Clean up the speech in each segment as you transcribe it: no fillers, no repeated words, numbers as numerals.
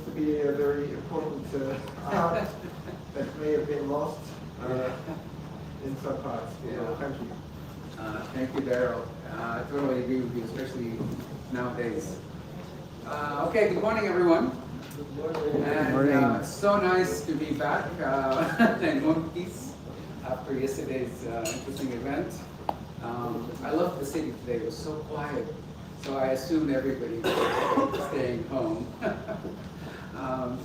to be a very important art that may have been lost in some parts of our country. Thank you, Daryl. I totally agree with you, especially nowadays. Okay, good morning, everyone. And it's so nice to be back in one piece after yesterday's interesting event. I love the city today. It was so quiet, so I assumed everybody was staying home.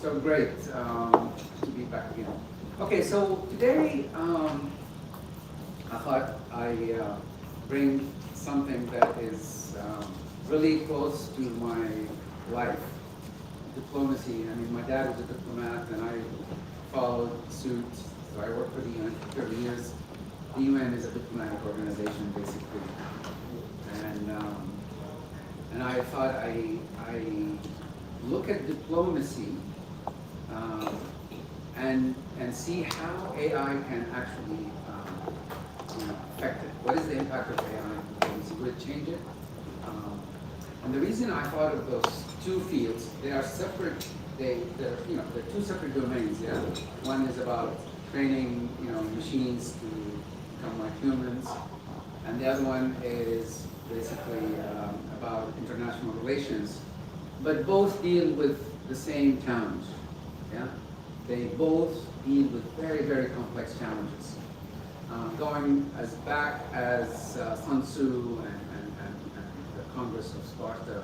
So great to be back again. Okay, so today I thought I bring something that is really close to my life, diplomacy. I mean, my dad was a diplomat, and I followed suit. So I worked for the UN for 30 years. The UN is a diplomatic organization, basically. And I thought I look at diplomacy and see how AI can actually affect it. What is the impact of AI on diplomacy? Would it change it? And the reason I thought of those two fields, they are separate. They're two separate domains. Yeah, one is about training machines to become like humans, and the other one is basically about international relations. But both deal with the same challenge. Yeah, they both deal with very, very complex challenges. Going as back as Sun Tzu and the Congress of Sparta,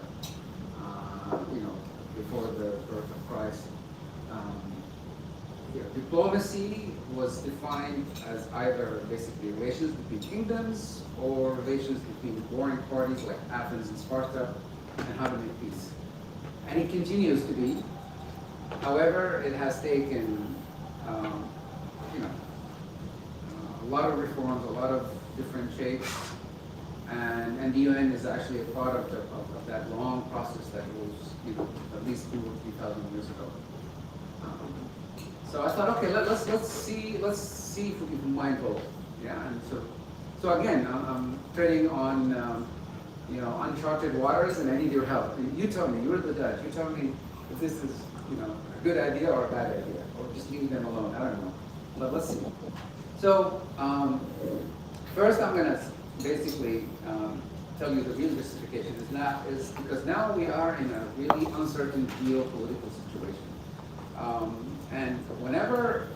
before the birth of Christ. Diplomacy was defined as either basically relations between kingdoms or relations between warring parties like Athens and Sparta, and how to make peace. And it continues to be. However, it has taken a lot of reforms, a lot of different shapes, and the UN is actually a product of that long process that was at least 2,000 or 3,000 years ago. So I thought, okay, let's see if we can combine both. Yeah, and so again, I'm treading on uncharted waters, and I need your help. You tell me, you're the judge. You tell me if this is a good idea or a bad idea, or just leave them alone. I don't know, but let's see. So first, I'm going to basically tell you the real justification is because now we are in a really uncertain geopolitical situation. And whenever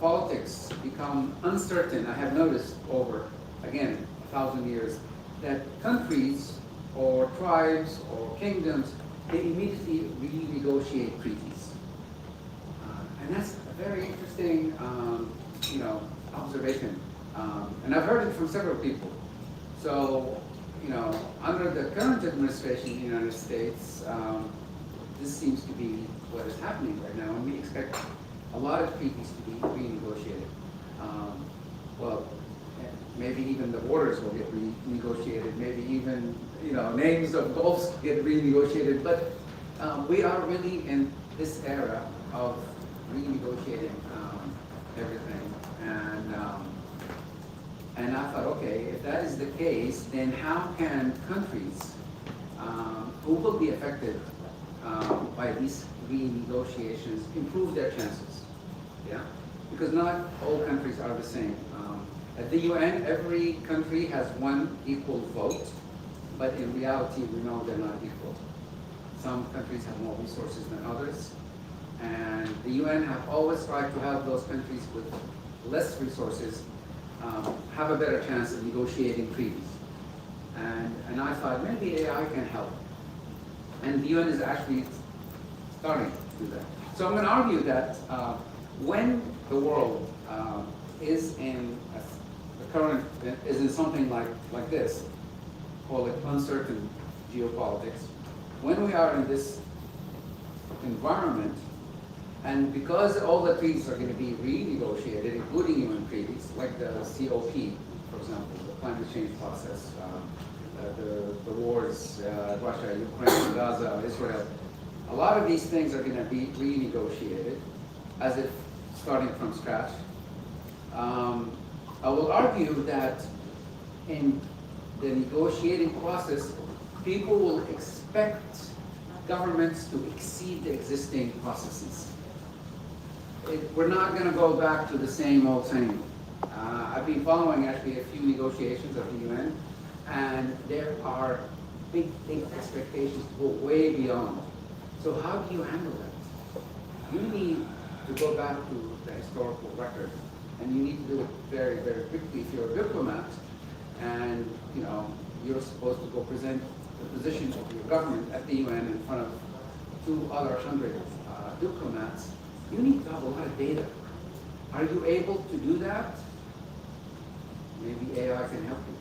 politics become uncertain, I have noticed over, again, 1,000 years, that countries or tribes or kingdoms, they immediately renegotiate treaties. And that's a very interesting observation. And I've heard it from several people. So, under the current administration in the United States, this seems to be what is happening right now, and we expect a lot of treaties to be renegotiated. Well, maybe even the borders will get renegotiated. Maybe even names of gulfs get renegotiated. But we are really in this era of renegotiating everything. And I thought, okay, if that is the case, then how can countries who will be affected by these renegotiations improve their chances? Yeah, because not all countries are the same. At the UN, every country has one equal vote, but in reality, we know they're not equal. Some countries have more resources than others, and the UN have always tried to have those countries with less resources have a better chance of negotiating treaties. And I thought maybe AI can help. And the UN is actually starting to do that. So I'm going to argue that when the world is in something like this, call it uncertain geopolitics, when we are in this environment, and because all the treaties are going to be renegotiated, including UN treaties, like the COP, for example, the climate change process, the wars, Russia, Ukraine, Gaza, Israel, a lot of these things are going to be renegotiated as if starting from scratch. I will argue that in the negotiating process, people will expect governments to exceed the existing processes. We're not going to go back to the same old same. I've been following actually a few negotiations of the UN, and there are big expectations to go way beyond. So how do you handle that? You need to go back to the historical record, and you need to do it very, very quickly if you're a diplomat, and you're supposed to go present the position of your government at the UN in front of 200 diplomats. You need to have a lot of data. Are you able to do that? Maybe AI can help you.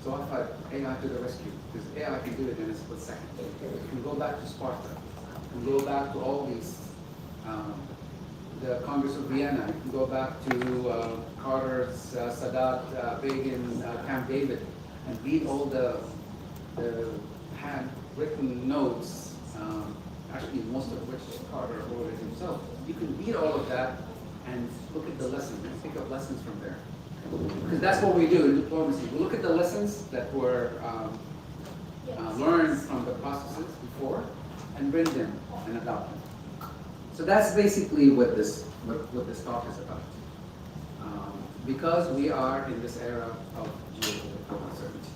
So I thought AI to the rescue, because AI can do it in a split second. You can go back to Sparta. You can go back to all these, the Congress of Vienna. You can go back to Carter's, Sadat, Begin, Camp David, and read all the handwritten notes, actually most of which Carter wrote it himself. You can read all of that and look at the lessons and pick up lessons from there. Because that's what we do in diplomacy. We look at the lessons that were learned from the processes before and bring them and adopt them. So that's basically what this talk is about. Because we are in this era of geopolitical uncertainty.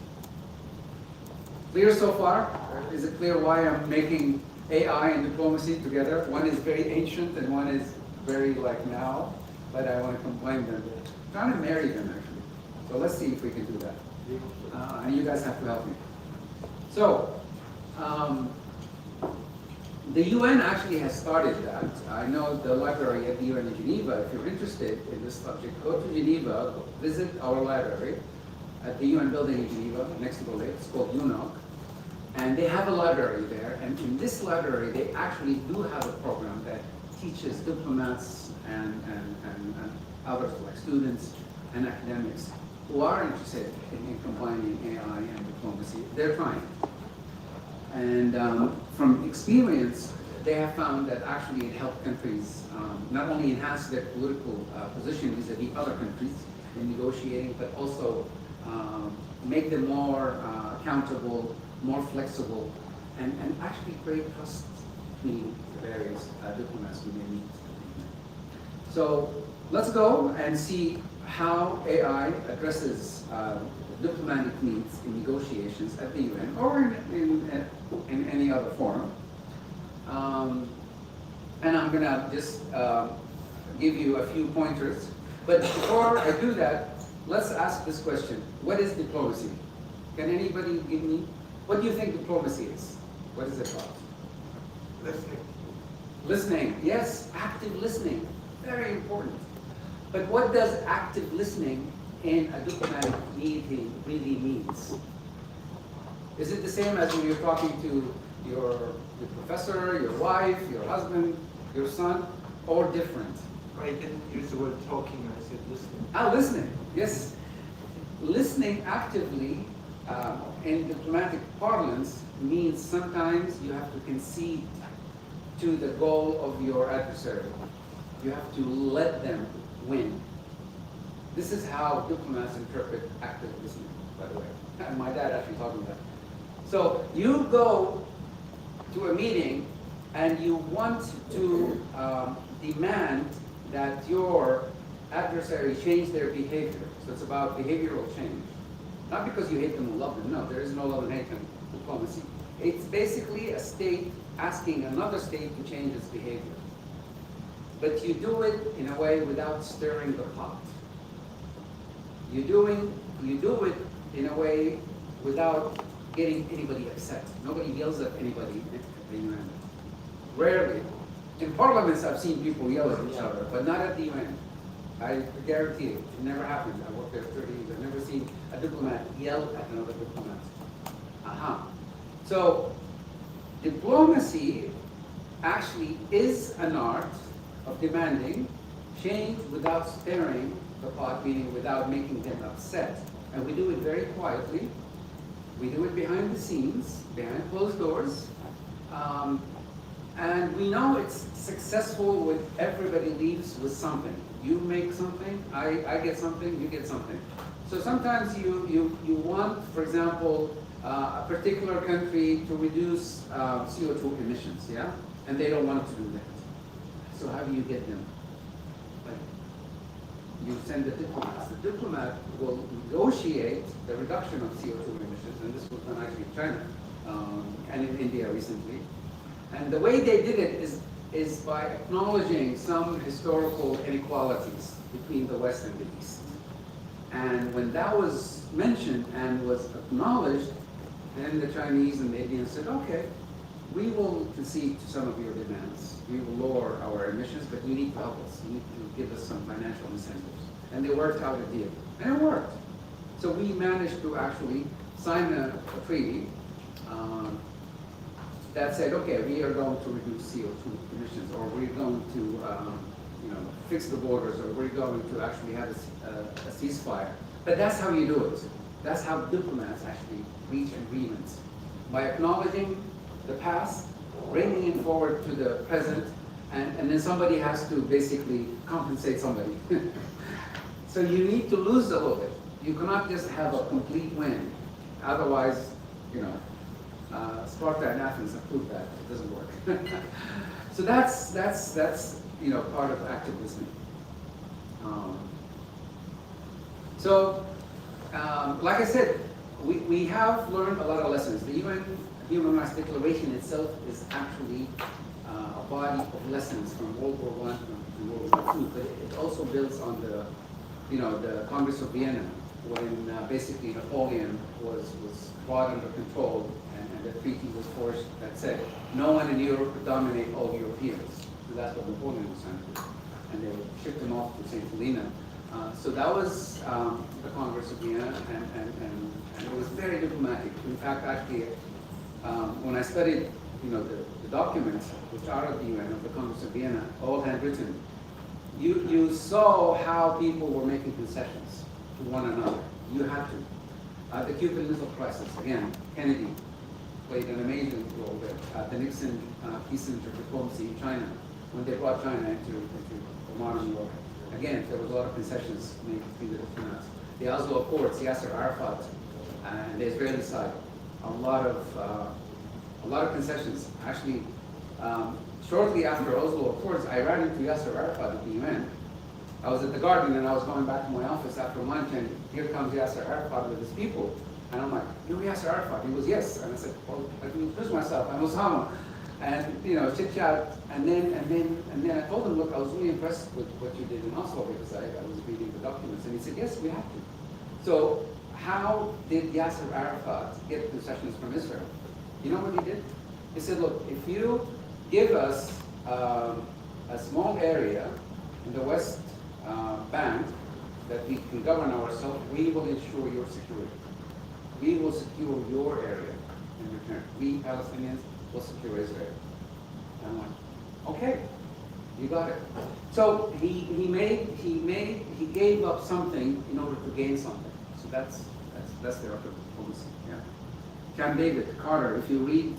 Clear so far? Is it clear why I'm making AI and diplomacy together? One is very ancient and one is very like now, but I want to combine them. I'm trying to marry them actually. So let's see if we can do that. And you guys have to help me. So, the UN actually has started that. I know the library at the UN in Geneva, if you're interested in this subject, go to Geneva, visit our library at the UN building in Geneva, next to the lake. It's called UNOC. And they have a library there, and in this library, they actually do have a program that teaches diplomats and others, like students and academics, who are interested in combining AI and diplomacy. They're trying. And from experience, they have found that actually it helped countries not only enhance their political position vis-a-vis other countries in negotiating, but also make them more accountable, more flexible, and actually create trust between the various diplomats we may meet. So let's go and see how AI addresses diplomatic needs in negotiations at the UN or in any other forum. And I'm gonna just give you a few pointers. But before I do that, let's ask this question. What is diplomacy? Can anybody give me? What do you think diplomacy is? What is it about? Listening. Listening, yes, active listening, very important. But what does active listening in a diplomatic meeting really means? Is it the same as when you're talking to your professor, your wife, your husband, your son, or different? I didn't use the word talking, I said listening. Ah, listening, yes. Listening actively in diplomatic parlance means sometimes you have to concede to the goal of your adversary. You have to let them win. This is how diplomats interpret active listening, by the way. My dad actually taught me that. So you go to a meeting and you want to demand that your adversary change their behavior. So it's about behavioral change. Not because you hate them or love them. No, there is no love and hate in diplomacy. It's basically a state asking another state to change its behavior. But you do it in a way without stirring the pot. You do it in a way without getting anybody upset. Nobody yells at anybody at the UN. Rarely. In parliaments, I've seen people yell at each other, but not at the UN. I guarantee it. It never happened. I worked there 30 years. I've never seen a diplomat yell at another diplomat. So, diplomacy actually is an art of demanding change without stirring the pot, meaning without making them upset. And we do it very quietly. We do it behind the scenes, behind closed doors. And we know it's successful when everybody leaves with something. You make something, I get something, you get something. So sometimes you want, for example, a particular country to reduce CO2 emissions, yeah? And they don't want to do that. So how do you get them? Like, you send the diplomats. The diplomat will negotiate the reduction of CO2 emissions, and this was done actually in China and in India recently. And the way they did it is by acknowledging some historical inequalities between the West and the East. And when that was mentioned and was acknowledged, then the Chinese and the Indians said, okay, we will concede to some of your demands. We will lower our emissions, but you need to help us. You need to give us some financial incentives. And they worked out a deal. And it worked. So we managed to actually sign a treaty that said, okay, we are going to reduce CO2 emissions, or we're going to fix the borders, or we're going to actually have a ceasefire. But that's how you do it. That's how diplomats actually reach agreements. By acknowledging the past, bringing it forward to the present, and then somebody has to basically compensate somebody. So you need to lose a little bit. You cannot just have a complete win. Otherwise, Sparta and Athens have proved that it doesn't work. So that's part of active listening. Like I said, we have learned a lot of lessons. The UN Human Rights Declaration itself is actually a body of lessons from World War I and World War II, but it also builds on the Congress of Vienna, when basically Napoleon was brought under control, and the treaty was forced that said no one in Europe could dominate all Europeans. So that's what Napoleon was trying to do. And they shipped him off to St. Helena. So that was the Congress of Vienna, and it was very diplomatic. In fact, actually, when I studied the documents which are of the UN, of the Congress of Vienna, all handwritten, you saw how people were making concessions to one another. You had to. The Cuban Missile Crisis, again, Kennedy played an amazing role there. The Nixon peace and diplomacy in China, when they brought China into the modern world. Again, there was a lot of concessions made between the diplomats. The Oslo Accords, Yasser Arafat, and the Israeli side, a lot of concessions. Actually, shortly after Oslo Accords, I ran into Yasser Arafat at the UN. I was at the Garden and I was going back to my office after lunch, and here comes Yasser Arafat with his people. And I'm like, you're Yasser Arafat? He goes, yes. And I said, well, I can introduce myself. I'm Osama. And chit chat. And then I told him, look, I was really impressed with what you did in Oslo, because I was reading the documents. And he said, yes, we have to. So how did Yasser Arafat get concessions from Israel? You know what he did? He said, look, if you give us a small area in the West Bank that we can govern ourselves, we will ensure your security. We will secure your area in return. We Palestinians will secure Israel. And I'm like, okay, you got it. So he gave up something in order to gain something. So that's the art of diplomacy. Yeah. Camp David, Carter. If you read,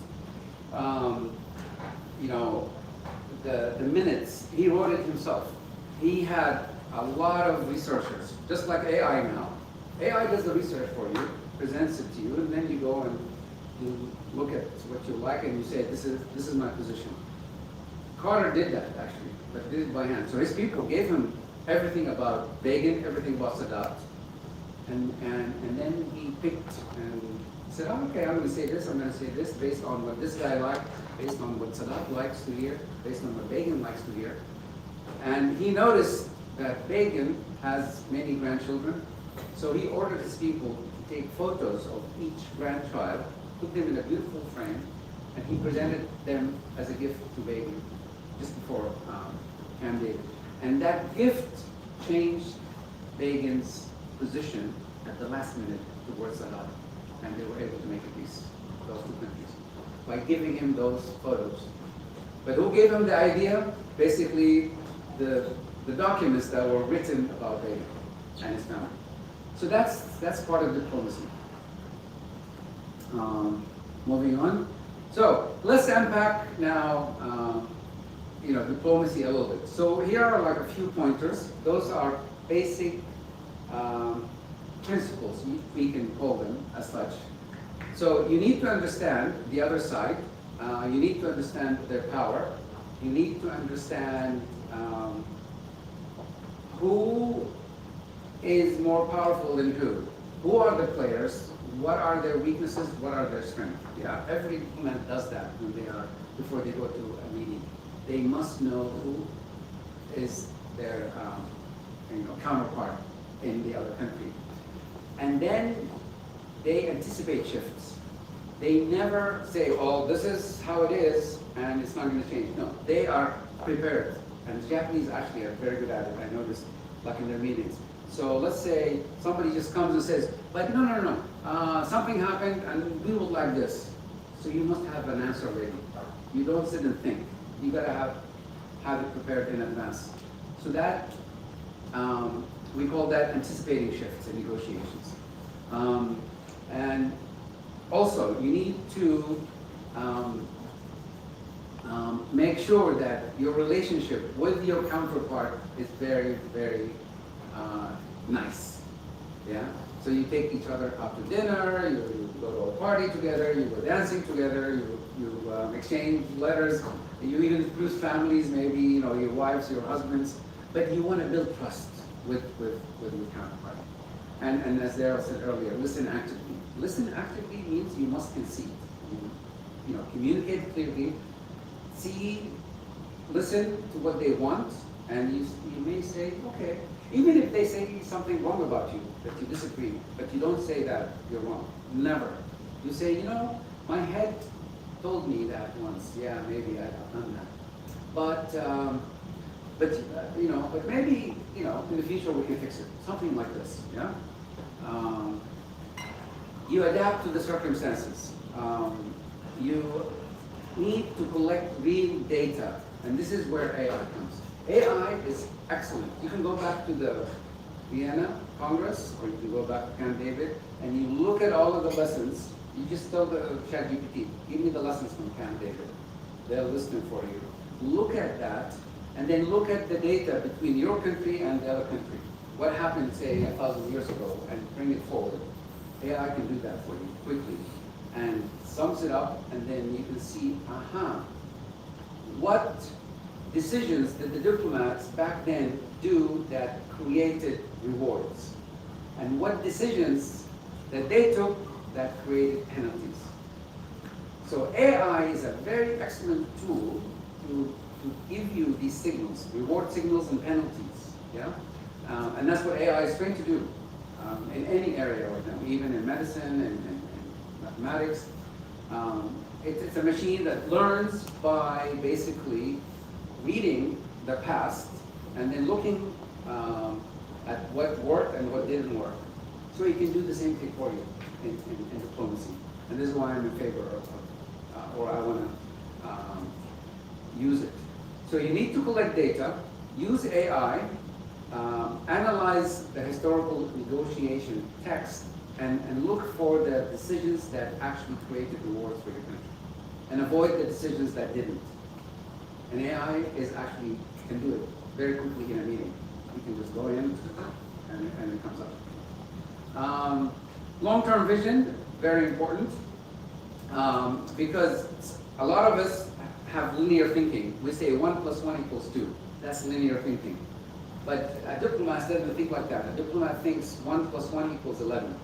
the minutes, he wrote it himself. He had a lot of researchers, just like AI now. AI does the research for you, presents it to you, and then you go and you look at what you like and you say, this is my position. Carter did that actually, but he did it by hand. So his people gave him everything about Begin, everything about Sadat, and then he picked and said, oh, okay, I'm going to say this, I'm going to say this, based on what this guy liked, based on what Sadat likes to hear, based on what Begin likes to hear. And he noticed that Begin has many grandchildren, so he ordered his people to take photos of each grandchild, put them in a beautiful frame, and he presented them as a gift to Begin just before Camp David. And that gift changed Begin's position at the last minute towards Sadat, and they were able to make a peace, those two countries, by giving him those photos. But who gave him the idea? Basically, the documents that were written about Begin and his family. So that's part of diplomacy. Moving on. So let's unpack now, diplomacy a little bit. So here are like a few pointers. Those are basic principles, we can call them as such. So you need to understand the other side. You need to understand their power. You need to understand who is more powerful than who. Who are the players? What are their weaknesses? What are their strengths? Yeah, every diplomat does that when they are before they go to a meeting. They must know who is their counterpart in the other country, and then they anticipate shifts. They never say, "Oh, this is how it is, and it's not going to change." No, they are prepared, and the Japanese actually are very good at it. I noticed, like in their meetings. So let's say somebody just comes and says, "But no, something happened, and we would like this." So you must have an answer ready. You don't sit and think. You gotta have it prepared in advance. So that we call that anticipating shifts in negotiations. And also, you need to make sure that your relationship with your counterpart is very, very nice. Yeah. So you take each other out to dinner. You go to a party together. You go dancing together. You exchange letters. You even include families, maybe your wives, your husbands. But you want to build trust with your counterpart. And as Daryl said earlier, listen actively. Listen actively means you must concede. Communicate clearly. Listen to what they want, and you may say, okay. Even if they say something wrong about you, that you disagree, but you don't say that you're wrong. Never. You say, my head told me that once. Yeah, maybe I've done that. But maybe, in the future we can fix it. Something like this, yeah? You adapt to the circumstances. You need to collect real data, and this is where AI comes. AI is excellent. You can go back to the Vienna Congress, or you can go back to Camp David, and you look at all of the lessons. You just tell the ChatGPT, give me the lessons from Camp David. They'll list them for you. Look at that, and then look at the data between your country and the other country. What happened, say, 1,000 years ago, and bring it forward. AI can do that for you quickly, and sums it up, and then you can see, what decisions did the diplomats back then do that created rewards? And what decisions that they took that created penalties? So AI is a very excellent tool to give you these signals, reward signals and penalties. Yeah? And that's what AI is trained to do in any area right now, even in medicine and mathematics. It's a machine that learns by basically reading the past and then looking at what worked and what didn't work. So it can do the same thing for you in diplomacy. And this is why I'm in favor of or I want to use it. So you need to collect data, use AI, analyze the historical negotiation text, and look for the decisions that actually created rewards for your country, and avoid the decisions that didn't. And AI can do it very quickly in a meeting. You can just go in and it comes up. Long-term vision, very important, because a lot of us have linear thinking. We say 1 + 1 = 2. That's linear thinking. But a diplomat doesn't think like that. A diplomat thinks 1 + 1 = 11.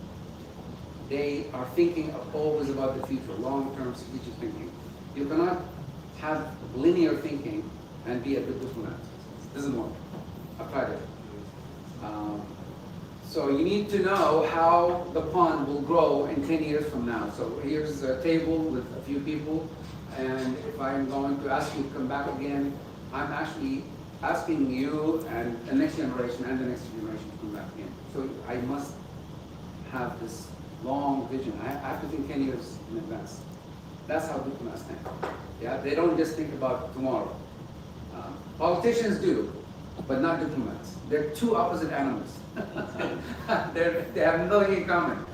They are thinking always about the future, long-term strategic thinking. You cannot have linear thinking and be a good diplomat. It doesn't work. I've tried it. So you need to know how the pond will grow in 10 years from now. So here's a table with a few people, and if I'm going to ask you to come back again, I'm actually asking you and the next generation and the next generation to come back again. So I must have this long vision. I have to think 10 years in advance. That's how diplomats think. Yeah, they don't just think about tomorrow. Politicians do, but not diplomats. They're two opposite animals. They have nothing in common.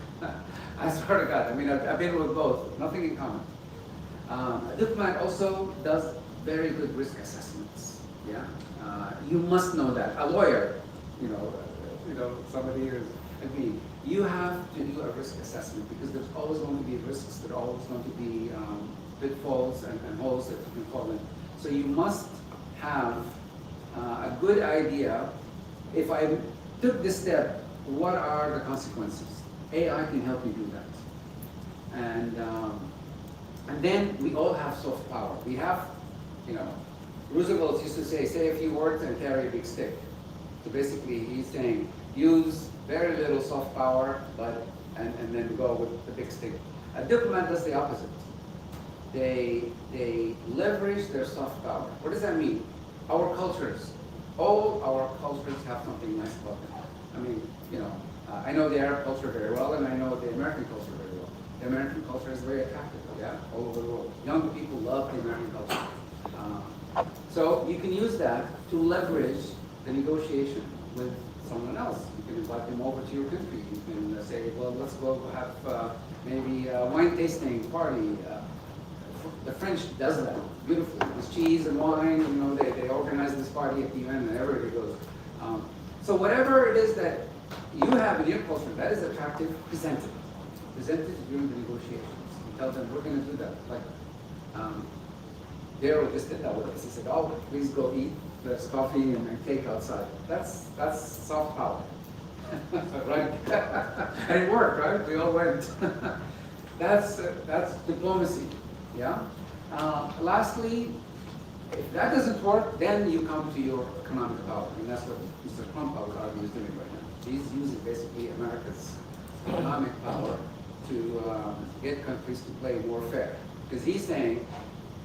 I swear to God. I mean, I've been with both. Nothing in common. A diplomat also does very good risk assessments. Yeah, you must know that. A lawyer, somebody who's agree. You have to do a risk assessment because there's always going to be risks, there are always going to be pitfalls and holes that you can fall in. So you must have a good idea. If I took this step, what are the consequences? AI can help you do that. And then we all have soft power. We have, you know, Roosevelt used to say a few words and carry a big stick. So basically he's saying, use very little soft power, and then go with the big stick. A diplomat does the opposite. They leverage their soft power. What does that mean? Our cultures, all our cultures have something nice about them. I mean, you know, I know the Arab culture very well, and I know the American culture very well. The American culture is very attractive, yeah, all over the world. Young people love the American culture. So you can use that to leverage the negotiation with someone else. You can invite them over to your country. You can say, well, let's go have maybe a wine tasting party. The French does that beautifully. With cheese and wine, you know, they organize this party at the end and everybody goes. So whatever it is that you have in your culture that is attractive, present it. Present it during the negotiations. You tell them, we're going to do that. Like, Daryl just did that with us. He said, oh, please go eat. There's coffee and cake outside. That's soft power. Right? And it worked, right? We all went. That's diplomacy. Yeah? Lastly, if that doesn't work, then you come to your economic power. And that's what Mr. Trump, I would argue, is doing right now. He's using basically America's economic power to get countries to play more fair. Because he's saying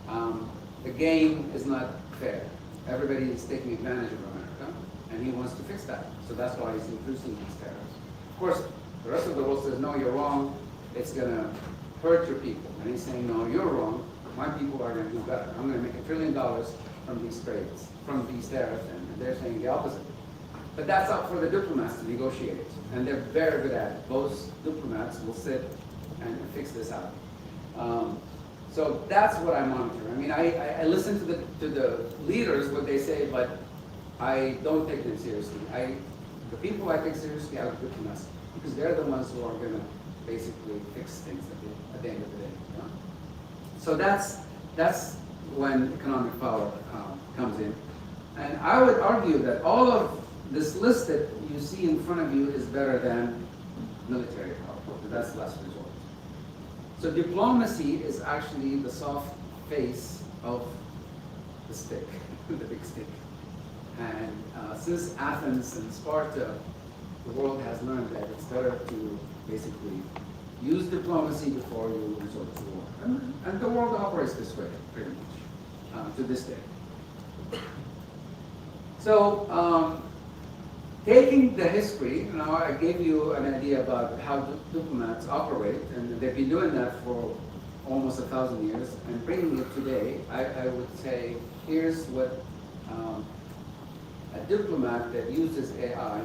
the game is not fair. Everybody is taking advantage of America, and he wants to fix that. So that's why he's introducing these tariffs. Of course, the rest of the world says, no, you're wrong. It's going to hurt your people. And he's saying, no, you're wrong. My people are going to do better. I'm going to make $1 trillion from these trades, from these tariffs, and they're saying the opposite. But that's up for the diplomats to negotiate it. And they're very good at it. Those diplomats will sit and fix this out. So that's what I monitor. I mean, I listen to the leaders, what they say, but I don't take them seriously. The people I take seriously are the diplomats, because they're the ones who are going to basically fix things at the end of the day. You know? So that's when economic power comes in. And I would argue that all of this list that you see in front of you is better than military power. That's last resort. So diplomacy is actually the soft face of the stick, the big stick. And since Athens and Sparta, the world has learned that it's better to basically use diplomacy before you resort to war. And the world operates this way, pretty much, to this day. So, taking the history, now I gave you an idea about how diplomats operate, and they've been doing that for almost 1,000 years, and bringing it today, I would say, here's what a diplomat that uses AI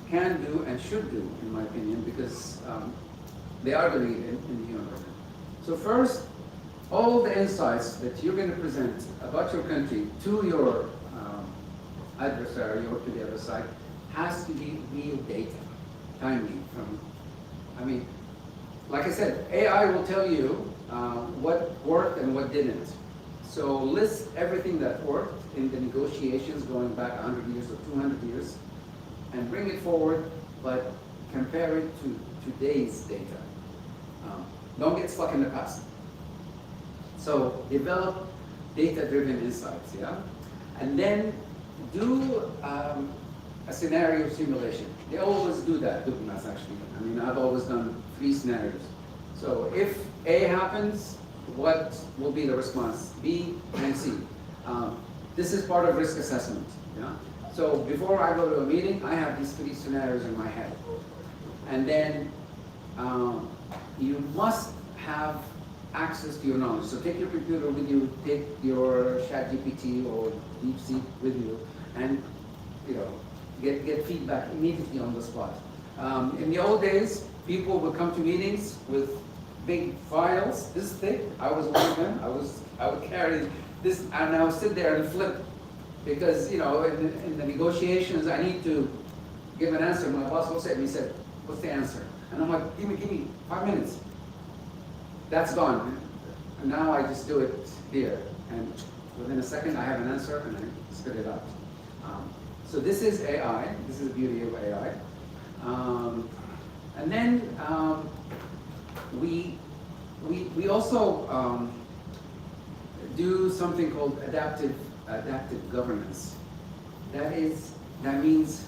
can do and should do, in my opinion, because they are the lead in the universe. So first, all the insights that you're going to present about your country to your adversary or to the other side has to be real data, timely. I mean, like I said, AI will tell you what worked and what didn't. So list everything that worked in the negotiations going back 100 years or 200 years and bring it forward, but compare it to today's data. Don't get stuck in the past. So develop data-driven insights, yeah? And then do a scenario simulation. They always do that, diplomats actually. I mean, I've always done 3 scenarios. So if A happens, what will be the response? B and C. This is part of risk assessment. Yeah? So before I go to a meeting, I have these 3 scenarios in my head. And then you must have access to your knowledge. So take your computer with you, take your ChatGPT or DeepSeek with you, and get feedback immediately on the spot. In the old days, people would come to meetings with big files this thick. I was one of them. I would carry this, and I would sit there and flip, because in the negotiations I need to give an answer, my boss looks at me and said, what's the answer? And I'm like, give me 5 minutes. That's gone. And now I just do it here. And within a second, I have an answer and I spit it out. So this is AI. This is the beauty of AI. And then we also do something called adaptive governance. That means,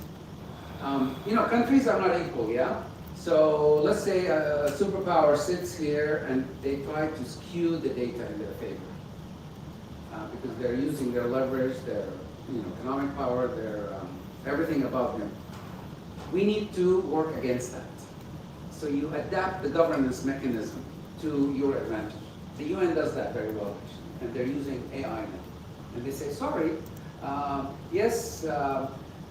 countries are not equal, yeah? So let's say a superpower sits here and they try to skew the data in their favor. Because they're using their leverage, their economic power, their everything above them. We need to work against that. So you adapt the governance mechanism to your advantage. The UN does that very well, actually, and they're using AI now. And they say, sorry, yes,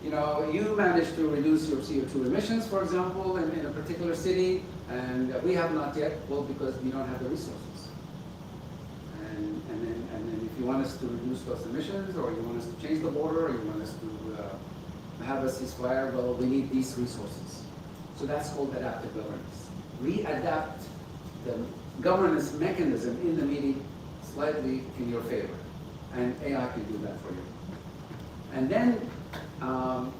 you managed to reduce your CO2 emissions, for example, in a particular city, and we have not yet, well, because we don't have the resources. And then if you want us to reduce those emissions, or you want us to change the border, or you want us to have a ceasefire, well, we need these resources. So that's called adaptive governance. We adapt the governance mechanism in the meeting slightly in your favor. And AI can do that for you. And then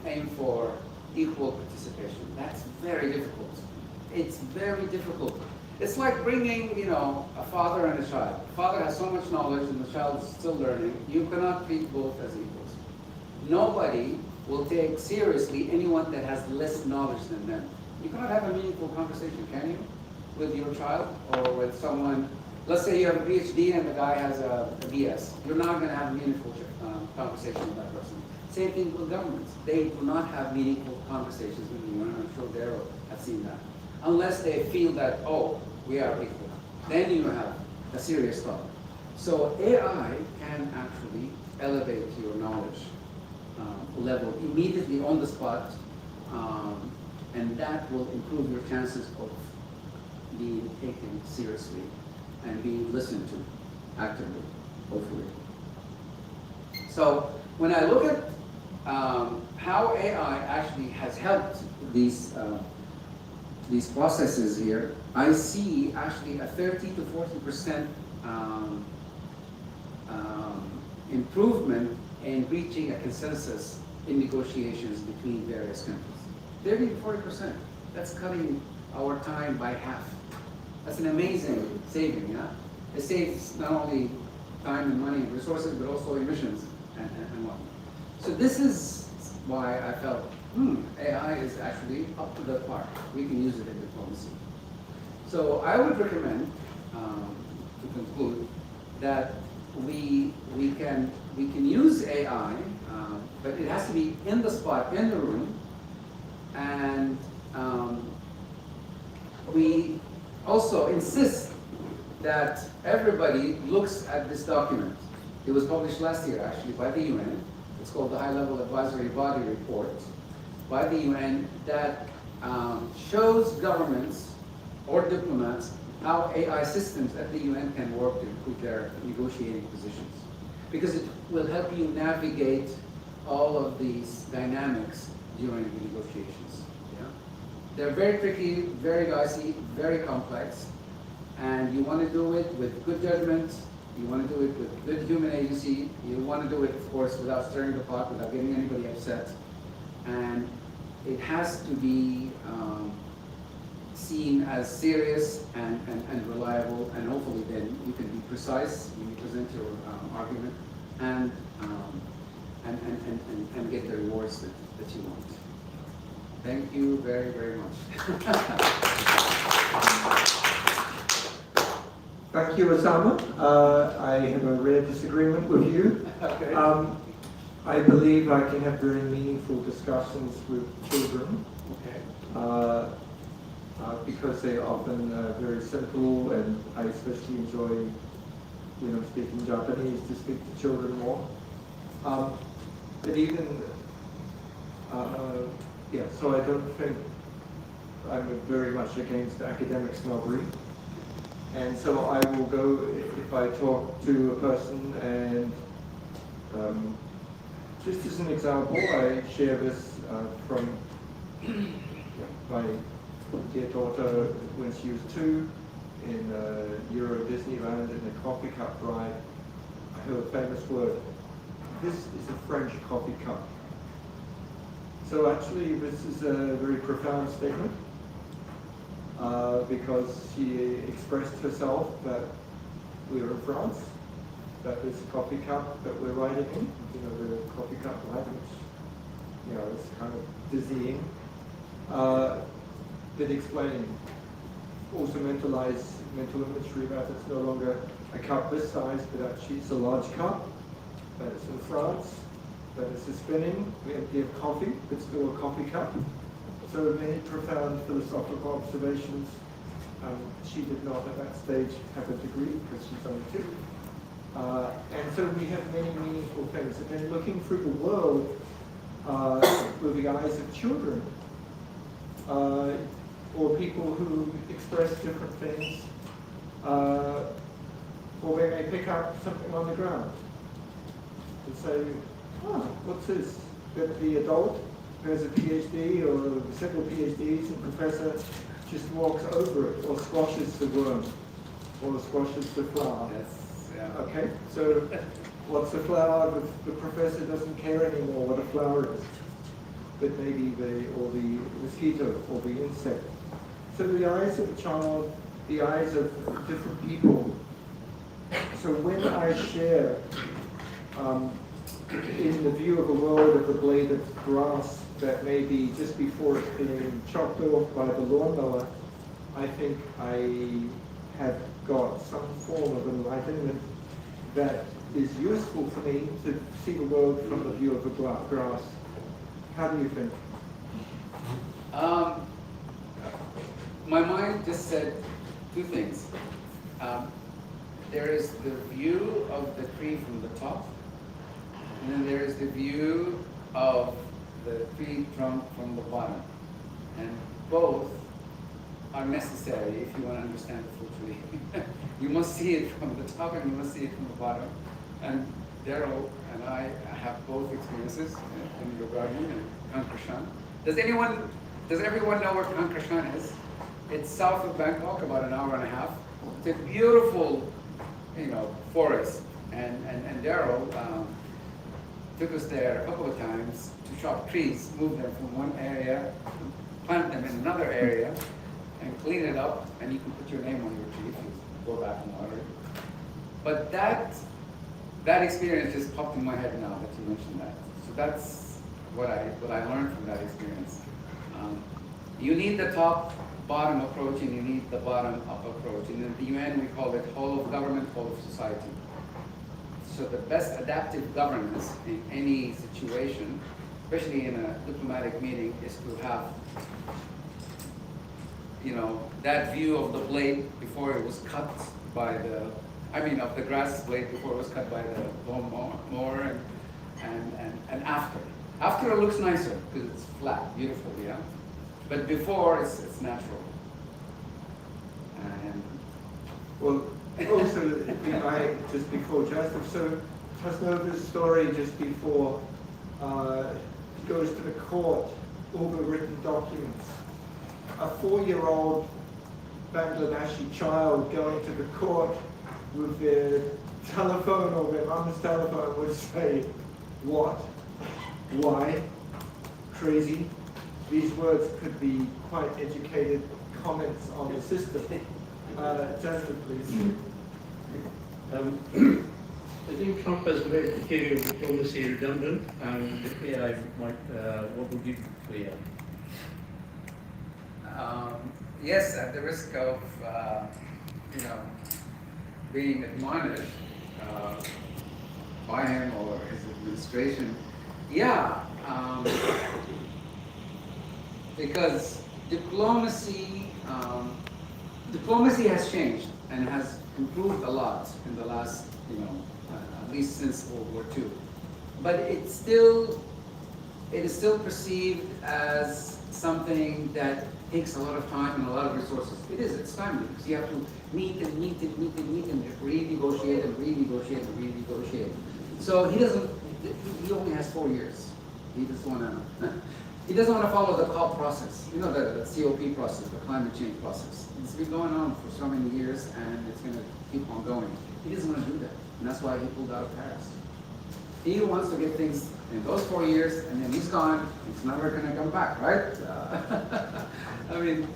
aim for equal participation. That's very difficult. It's very difficult. It's like bringing, a father and a child. The father has so much knowledge and the child is still learning. You cannot treat both as equals. Nobody will take seriously anyone that has less knowledge than them. You cannot have a meaningful conversation, can you? With your child or with someone. Let's say you have a PhD and the guy has a BS. You're not going to have a meaningful conversation with that person. Same thing with governments. They do not have meaningful conversations with you. I'm sure Daryl has seen that. Unless they feel that, oh, we are equal. Then you have a serious problem. So AI can actually elevate your knowledge level immediately on the spot, and that will improve your chances of being taken seriously and being listened to actively, hopefully. So when I look at how AI actually has helped these processes here, I see actually a 30 to 40% improvement in reaching a consensus in negotiations between various countries. 30 to 40%. That's cutting our time by half. That's an amazing saving, yeah? It saves not only time and money and resources, but also emissions and whatnot. So this is why I felt, AI is actually up to the par. We can use it in diplomacy. So I would recommend, to conclude, that we can use AI, but it has to be in the spot, in the room, and we also insist that everybody looks at this document. It was published last year, actually, by the UN. It's called the High-Level Advisory Body Report by the UN that shows governments or diplomats how AI systems at the UN can work to improve their negotiating positions. Because it will help you navigate all of these dynamics during the negotiations. Yeah? They're very tricky, very dicey, very complex, and you want to do it with good judgment, you want to do it with good human agency, you want to do it, of course, without stirring the pot, without getting anybody upset, and it has to be seen as serious and reliable, and hopefully then you can be precise when you present your argument and get the rewards that you want. Thank you very, very much. Thank you, Osama. I have a rare disagreement with you. Okay. I believe I can have very meaningful discussions with children. Okay. Because they are often very simple, and I especially enjoy, speaking Japanese to speak to children more. But even, so I don't think I'm very much against academic snobbery. And so I will go, if I talk to a person, and just as an example, I share this from My dear daughter, when she was 2, in Euro Disneyland in the coffee cup ride, I heard a famous word. This is a French coffee cup. So actually, this is a very profound statement because she expressed herself that we are in France, that this coffee cup that we're riding in, you know, the coffee cup ride, which, you know, is kind of dizzying, did explain also mental imagery that it's no longer a cup this size, but actually it's a large cup, that it's in France, that it's a spinning, we empty of coffee, but still a coffee cup. So many profound philosophical observations. She did not at that stage have a degree because she's only 2. And so we have many meaningful things. And then looking through the world with the eyes of children, or people who express different things, or they may pick up something on the ground and say, oh, what's this? That the adult who has a PhD or several PhDs and professor just walks over it or squashes the worm or squashes the flower. Yes, yeah. Okay, so what's the flower? The professor doesn't care anymore what a flower is, but maybe the mosquito or the insect. So the eyes of a child, the eyes of different people. So when I share in the view of a world of a blade of grass that may be just before it's being chopped off by the lawnmower, I think I have got some form of enlightenment that is useful for me to see the world from the view of a grass. How do you think? My mind just said 2 things. There is the view of the tree from the top, and then there is the view of the tree trunk from the bottom. And both are necessary if you want to understand the full tree. You must see it from the top and you must see it from the bottom. And Daryl and I have both experiences in your garden and Kankrashan. Does everyone know where Kankrashan is? It's south of Bangkok, about an hour and a half. It's a beautiful, forest. And Daryl took us there a couple of times to chop trees, move them from one area, plant them in another area, and clean it up, and you can put your name on your tree if you go back and water it. But that experience just popped in my head now that you mentioned that. So that's what I learned from that experience. You need the top-bottom approach, and you need the bottom-up approach. And in the UN, we call it whole of government, whole of society. So the best adaptive governance in any situation, especially in a diplomatic meeting, is to have, that view of the blade before it was cut by of the grass blade before it was cut by the lawnmower, and after. After it looks nicer because it's flat, beautiful, yeah. But before it's natural. And well, also, just before Joseph, so Tasnova's story just before goes to the court, all the written documents. A 4-year-old Bangladeshi child going to the court with their telephone or their mum's telephone would say, what? Why? Crazy? These words could be quite educated comments on the system. Joseph, please. I think Trump has made the theory of diplomacy redundant. What would you clear? Yes, at the risk of being admonished by him or his administration, because diplomacy has changed and has improved a lot in the last, at least since World War II. But it is still perceived as something that takes a lot of time and a lot of resources. It's timely because you have to meet and renegotiate and renegotiate. So he only has 4 years. He just want to He doesn't want to follow the COP process, you know, the COP process, the climate change process. It's been going on for so many years, and it's going to keep on going. He doesn't want to do that, and that's why he pulled out of Paris. He wants to get things in those 4 years, and then he's gone. He's never going to come back, right? I mean,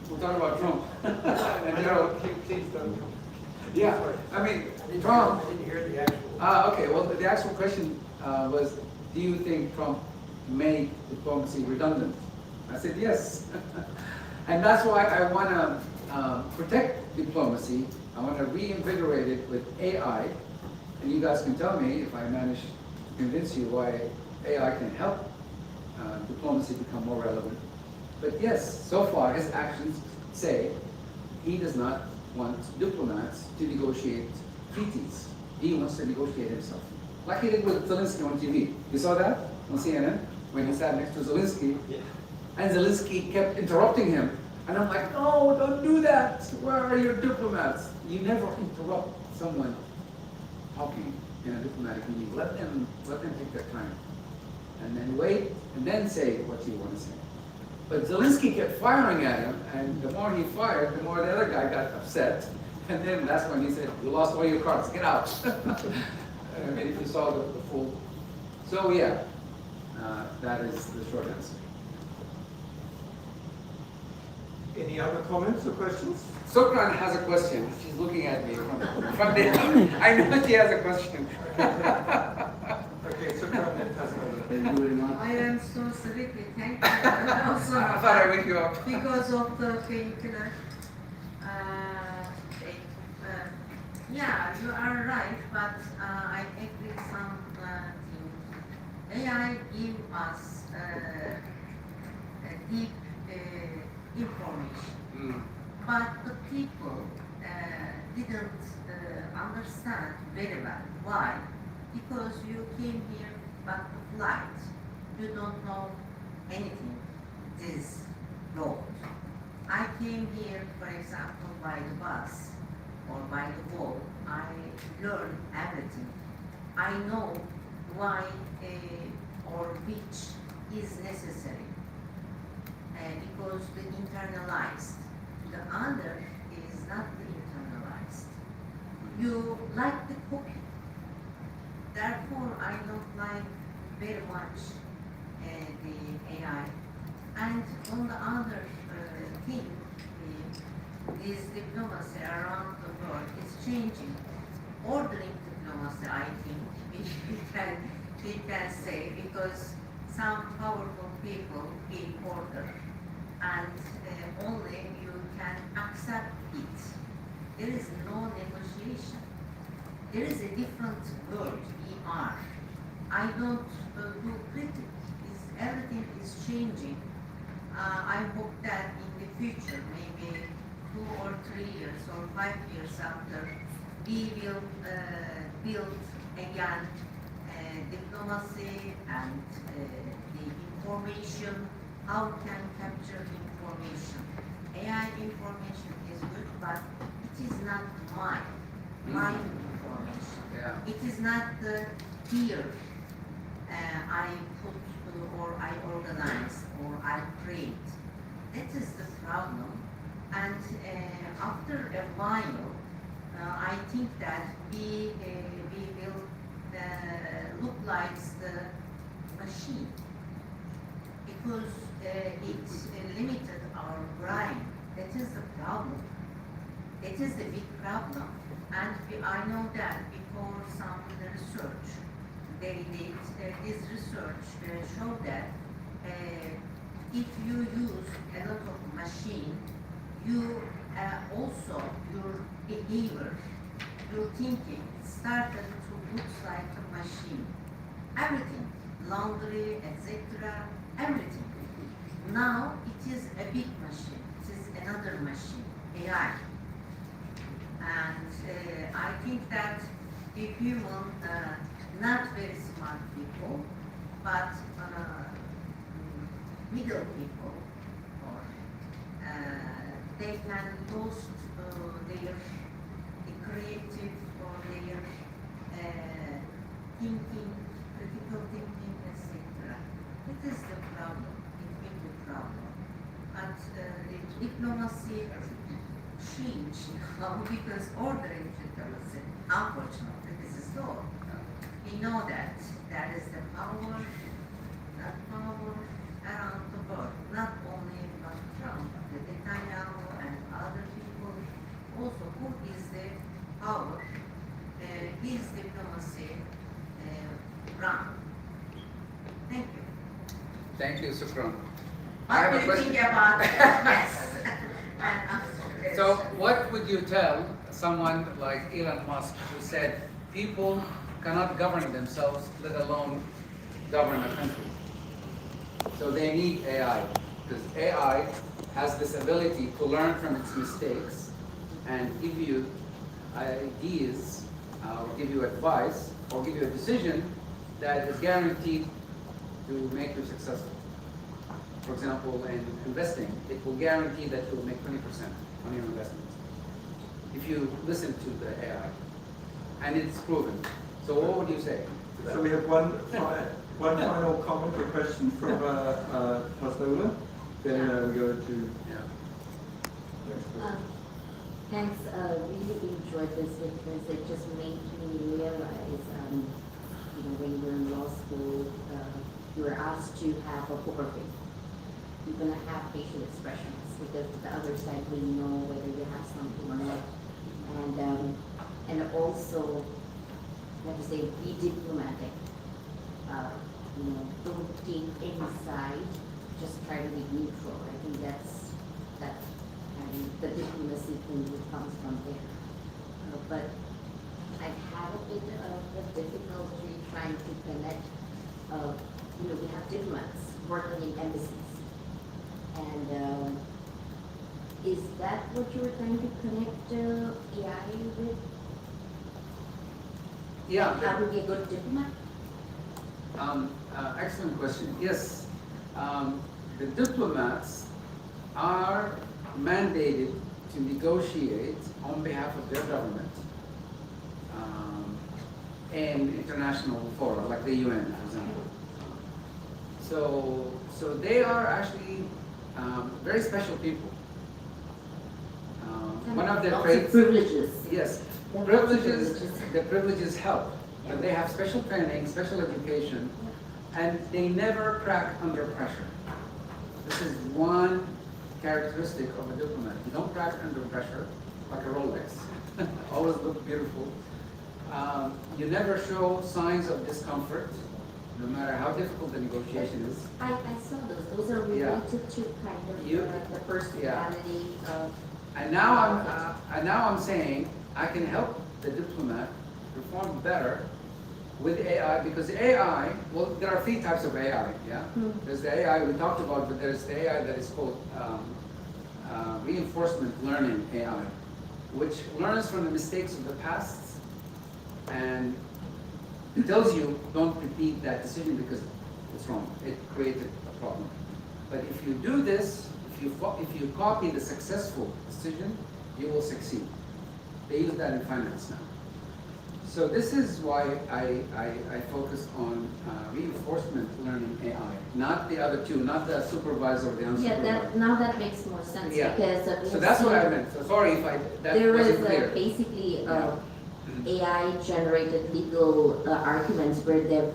we're talking about Trump. And, you know, Please don't. yeah, I mean, Trump. I didn't hear the actual. Okay, well, the actual question was, do you think Trump made diplomacy redundant? I said yes. And that's why I want to protect diplomacy. I want to reinvigorate it with AI. And you guys can tell me if I manage to convince you why AI can help diplomacy become more relevant. But yes, so far his actions say he does not want diplomats to negotiate treaties. He wants to negotiate himself. Like he did with Zelensky on TV. You saw that on CNN when he sat next to Zelensky? Yeah. And Zelensky kept interrupting him. And I'm like, no, don't do that. Where are your diplomats? You never interrupt someone talking in a diplomatic meeting. Let them take their time. And then wait, and then say what you want to say. But Zelensky kept firing at him, and the more he fired, the more the other guy got upset. And then that's when he said, you lost all your cards, get out. I mean, if you saw the full. So yeah, that is the short answer. Any other comments or questions? Sokran has a question. She's looking at me from there. I know she has a question. Okay, so Carmen has another. I am so sleepy, thank you. Also, I thought I wake you up. because of the painkiller. Yeah, you are right, but I agree with some things. AI give us deep information, but the people didn't understand very well. Why? Because you came here but the flight. You don't know anything this road. I came here, for example, by the bus or by the boat. I learned everything. I know why or which is necessary because the internalized. The other is not the internalized. You like the cooking. Therefore, I don't like very much the AI. And on the other thing, this diplomacy around the world is changing. Ordering diplomacy, I think, we can say, because some powerful people give order, and only you can accept it. There is no negotiation. There is a different word, ER. I don't do critic. Everything is changing. I hope that in the future, maybe 2 or 3 years or 5 years after, we will build again diplomacy and the information, how can capture information. AI information is good, but it is not my information. Yeah. It is not the fear I put or I organize or I create. That is the problem. And after a while, I think that we will look like the machine because it limited our brain. That is the problem. It is the big problem. And I know that before some research, they did this research showed that if you use a lot of machine, you also your behavior, your thinking started to look like a machine. Everything, laundry, etc., everything. Now it is a big machine. It is another machine, AI. And I think that the human, not very smart people, but middle people, or they can boost their creative or their thinking, critical thinking, etc. It is the problem. because ordering diplomacy, unfortunately, this is law. We know that there is the power, that power around the world, not only about Trump, the Netanyahu and other people, also who is the power, his diplomacy run. Thank you. Thank you, Sukran. What do you think about yes? And So what would you tell someone like Elon Musk who said people cannot govern themselves, let alone govern a country? So they need AI, because AI has this ability to learn from its mistakes and give you ideas, or give you advice, or give you a decision that is guaranteed to make you successful. For example, in investing, it will guarantee that you will make 20% on your investments if you listen to the AI, and it's proven. So what would you say to that? So we have one final comment or question from Hasnola, then we go to Yeah. next person. Thanks, really enjoyed this because it just made me realize, when you were in law school, you were asked to have a poker face. You're gonna have facial expressions because the other side will know whether you have something or not. And also, I have to say, be diplomatic. Don't take any side, just try to be neutral. I think that's the diplomacy thing that comes from there. But I've had a bit of a difficulty trying to connect, we have diplomats working in embassies. And is that what you were trying to connect AI with? Yeah. How to be a good diplomat? Excellent question. Yes, the diplomats are mandated to negotiate on behalf of their government in international fora, like the UN, for example. So they are actually very special people. One of their Lots traits, of privileges. yes, They have lots of privileges. The privileges help, but they have special training, special education, and they never crack under pressure. This is one characteristic of a diplomat. You don't crack under pressure like a Rolex. Always look beautiful. You never show signs of discomfort, no matter how difficult the negotiation is. I saw those. Those are Yeah. related to kind of You- the personality of. And now I'm saying I can help the diplomat perform better with AI, because AI, well, there are 3 types of AI, yeah? There's the AI we talked about, but there's the AI that is called reinforcement learning AI, which learns from the mistakes of the past and it tells you don't repeat that decision because it's wrong. It created a problem. But if you do this, if you copy the successful decision, you will succeed. They use that in finance now. So this is why I focus on reinforcement learning AI, not the other 2, not the supervisor or the unsupervised. Yeah, now that makes more sense Yeah. because So that's what I meant. So sorry if that there wasn't is clear. basically Yeah. AI generated legal arguments where they've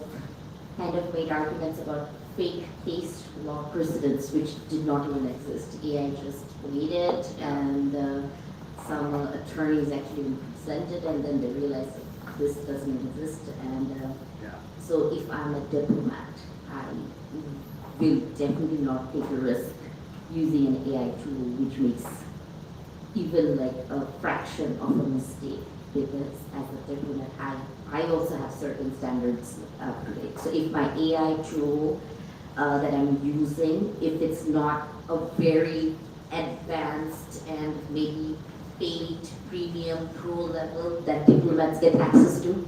kind of made arguments about fake case law precedents which did not even exist. AI just made it, and some attorneys actually presented, and then they realized that this doesn't exist. And Yeah. so if I'm a diplomat, I will definitely not take a risk using an AI tool which makes even like a fraction of a mistake, because as a diplomat, I also have certain standards to make. So if my AI tool that I'm using, if it's not a very advanced and maybe paid premium pro level that diplomats get access to,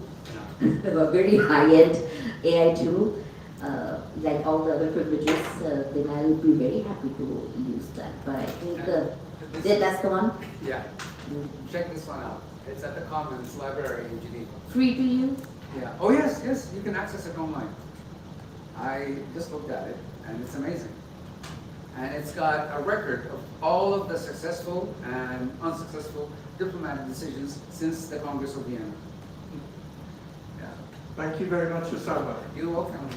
a very high-end AI tool, like all the other privileges, then I will be very happy to use that. But I think that's the one. Yeah. Check this one out. It's at the Commons Library in Geneva. Free to use. Yeah. Oh yes, you can access it online. I just looked at it, and it's amazing. And it's got a record of all of the successful and unsuccessful diplomatic decisions since the Congress of Vienna. Yeah. Thank you very much, Osama. You're welcome.